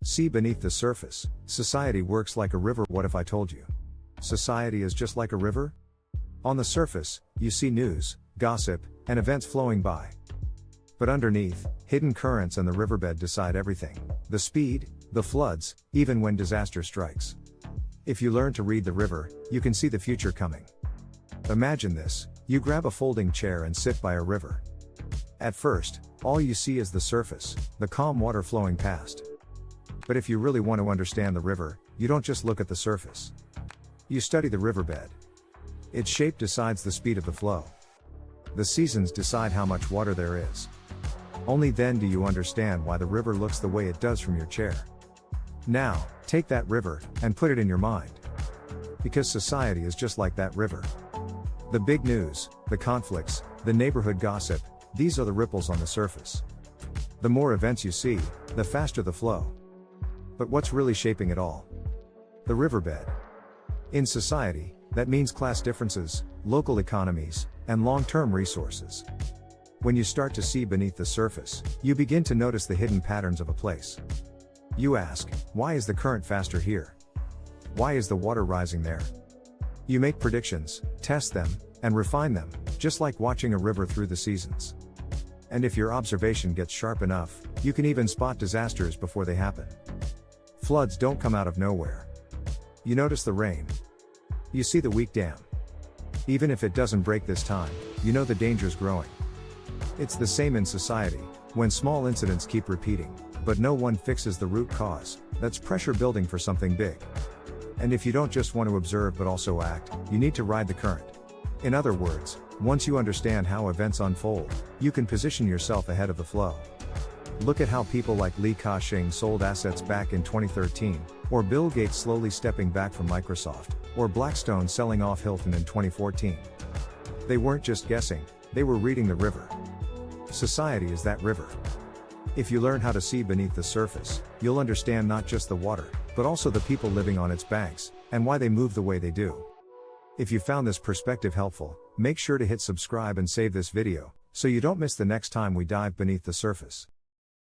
See beneath the surface. Society works like a river. What if I told you? Society is just like a river? On the surface, you see news, gossip, and events flowing by. But underneath, hidden currents and the riverbed decide everything. The speed, the floods, even when disaster strikes. If you learn to read the river, you can see the future coming. Imagine this: you grab a folding chair and sit by a river. At first, all you see is the surface, the calm water flowing past. But if you really want to understand the river, you don't just look at the surface. You study the riverbed. Its shape decides the speed of the flow. The seasons decide how much water there is. Only then do you understand why the river looks the way it does from your chair. Now, take that river, and put it in your mind. Because society is just like that river. The big news, the conflicts, the neighborhood gossip, these are the ripples on the surface. The more events you see, the faster the flow. But what's really shaping it all? The riverbed. In society, that means class differences, local economies, and long-term resources. When you start to see beneath the surface, you begin to notice the hidden patterns of a place. You ask, why is the current faster here? Why is the water rising there? You make predictions, test them, and refine them, just like watching a river through the seasons. And if your observation gets sharp enough, you can even spot disasters before they happen. Floods don't come out of nowhere. You notice the rain. You see the weak dam. Even if it doesn't break this time, you know the danger's growing. It's the same in society, when small incidents keep repeating, but no one fixes the root cause. That's pressure building for something big. And if you don't just want to observe but also act, you need to ride the current. In other words, once you understand how events unfold, you can position yourself ahead of the flow. Look at how people like Li Ka-shing sold assets back in 2013, or Bill Gates slowly stepping back from Microsoft, or Blackstone selling off Hilton in 2014. They weren't just guessing, they were reading the river. Society is that river. If you learn how to see beneath the surface, you'll understand not just the water, but also the people living on its banks, and why they move the way they do. If you found this perspective helpful, make sure to hit subscribe and save this video, so you don't miss the next time we dive beneath the surface.